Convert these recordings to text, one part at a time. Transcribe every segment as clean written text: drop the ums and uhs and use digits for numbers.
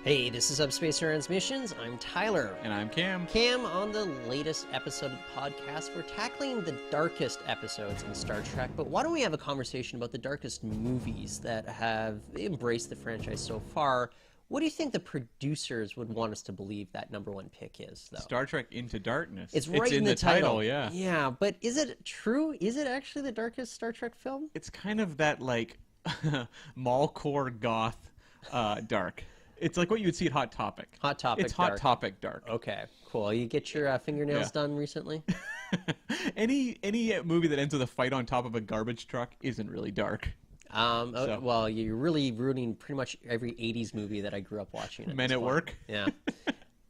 Hey, this is Subspace Transmissions. I'm Tyler. And I'm Cam. Cam, on the latest episode of the podcast, we're tackling the darkest episodes in Star Trek, but why don't we have a conversation about the darkest movies that have embraced the franchise so far? What do you think the producers would want us to believe that number one pick is, though? Star Trek Into Darkness. It's right in the title, yeah. Yeah, but is it true? Is it actually the darkest Star Trek film? It's kind of that, like, mallcore goth dark. It's like what you would see at Hot Topic. Hot Topic It's dark. Hot Topic dark. Okay, cool. You get your fingernails done recently? Any movie that ends with a fight on top of a garbage truck isn't really dark. Well, you're really ruining pretty much every 80s movie that I grew up watching. Men at Work? Yeah.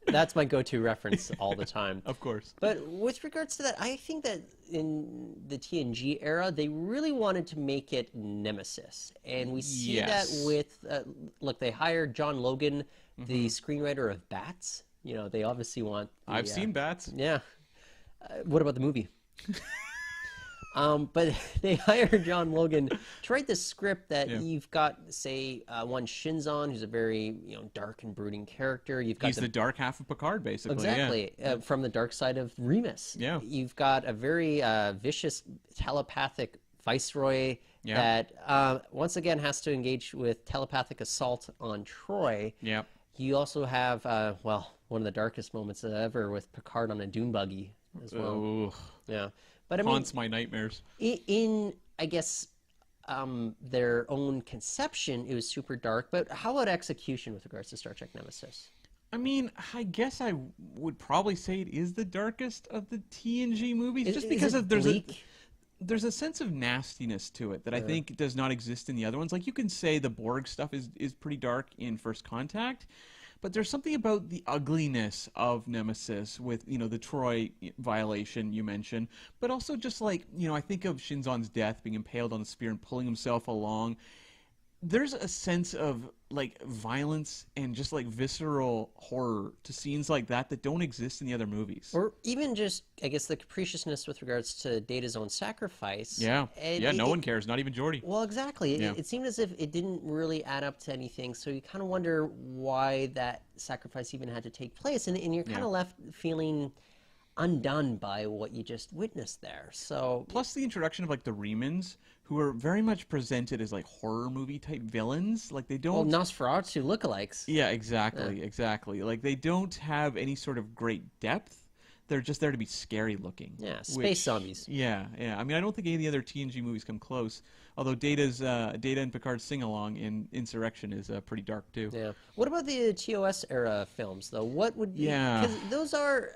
That's my go-to reference all the time. Of course. But with regards to that, I think that in the TNG era, they really wanted to make it Nemesis. And we see that with, look, they hired John Logan, the screenwriter of Bats. You know, they obviously want... I've seen Bats. Yeah. What about the movie? But they hired John Logan to write this script that you've got, say, one Shinzon, who's a very dark and brooding character. You've got He's the dark half of Picard, basically. Exactly, from the dark side of Remus. Yeah. You've got a very vicious telepathic viceroy that once again has to engage with telepathic assault on Troy. Yeah. You also have, well, one of the darkest moments ever with Picard on a dune buggy as well. Ooh. Yeah. But I mean, Haunts my nightmares. In I guess, their own conception, it was super dark. But how about execution with regards to Star Trek Nemesis? I mean, I guess I would probably say it is the darkest of the TNG movies, just because there's a sense of nastiness to it that I think does not exist in the other ones. Like, you can say the Borg stuff is pretty dark in First Contact, but there's something about the ugliness of Nemesis with, the Troy violation you mentioned, but also just like, I think of Shinzon's death, being impaled on the spear and pulling himself along. There's a sense of, like, violence and just, like, visceral horror to scenes like that don't exist in the other movies. Or even just, I guess, the capriciousness with regards to Data's own sacrifice. Yeah, no one cares, not even Geordi. Well, exactly. It seemed as if it didn't really add up to anything, so you kind of wonder why that sacrifice even had to take place, and you're kind of left feeling undone by what you just witnessed there. So plus the introduction of like the Remans, who are very much presented as like horror movie type villains. Like they don't Nosferatu lookalikes. Yeah, exactly. Like they don't have any sort of great depth. They're just there to be scary looking. Yeah, space zombies. Yeah. I mean, I don't think any of the other TNG movies come close. Although Data and Picard's sing-along in Insurrection is pretty dark too. Yeah. What about the TOS era films, though? What would be... Yeah. Because those are...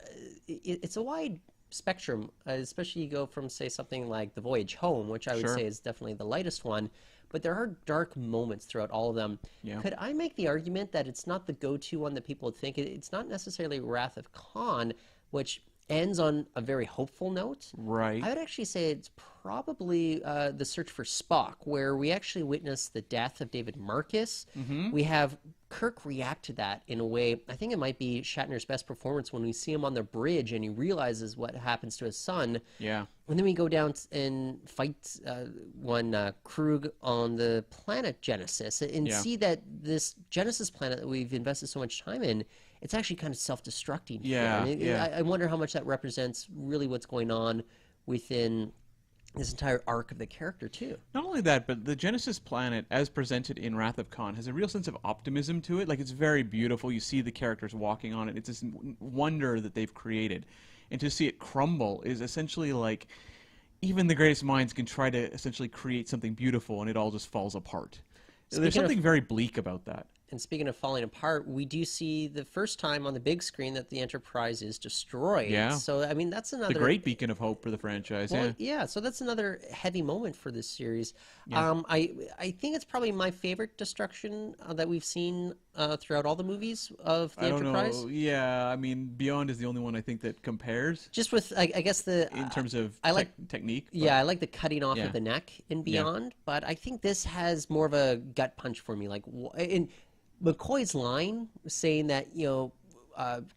It's a wide spectrum, especially you go from, say, something like The Voyage Home, which I would say is definitely the lightest one. But there are dark moments throughout all of them. Yeah. Could I make the argument that it's not the go-to one that people would think? It's not necessarily Wrath of Khan, which ends on a very hopeful note. Right. I would actually say it's probably The Search for Spock, where we actually witness the death of David Marcus. We have Kirk react to that in a way, I think it might be Shatner's best performance when we see him on the bridge and he realizes what happens to his son. Yeah. And then we go down and fight one Krug on the planet Genesis and see that this Genesis planet that we've invested so much time in, it's actually kind of self-destructing. I wonder how much that represents really what's going on within this entire arc of the character, too. Not only that, but the Genesis planet, as presented in Wrath of Khan, has a real sense of optimism to it. Like, it's very beautiful. You see the characters walking on it. It's this wonder that they've created. And to see it crumble is essentially like even the greatest minds can try to essentially create something beautiful, and it all just falls apart. There's something very bleak about that. And speaking of falling apart, we do see the first time on the big screen that the Enterprise is destroyed. Yeah. So, I mean, that's another... The great beacon of hope for the franchise, so that's another heavy moment for this series. I think it's probably my favorite destruction that we've seen throughout all the movies of the Enterprise. I don't know. Yeah, I mean, Beyond is the only one I think that compares. Just with, I guess the... in terms of technique. But... Yeah, I like the cutting off of the neck in Beyond, but I think this has more of a gut punch for me. Like, in McCoy's line saying that,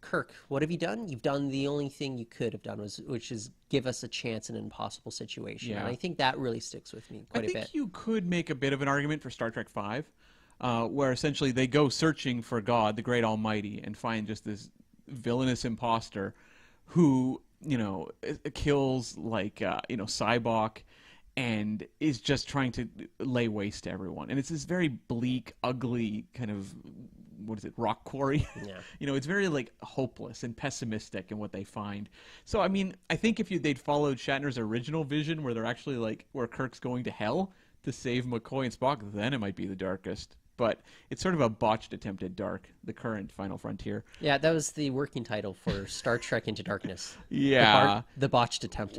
Kirk, what have you done? You've done the only thing you could have done, which is give us a chance in an impossible situation. Yeah. And I think that really sticks with me quite a bit. I think you could make a bit of an argument for Star Trek V. where essentially they go searching for God, the great Almighty, and find just this villainous imposter who, kills Cybok and is just trying to lay waste to everyone. And it's this very bleak, ugly kind of, rock quarry? Yeah. It's very hopeless and pessimistic in what they find. So I mean, I think if they'd followed Shatner's original vision, where they're actually where Kirk's going to hell to save McCoy and Spock, then it might be the darkest. But it's sort of a botched attempt at dark, the current Final Frontier. Yeah, that was the working title for Star Trek Into Darkness. Yeah. The botched attempt.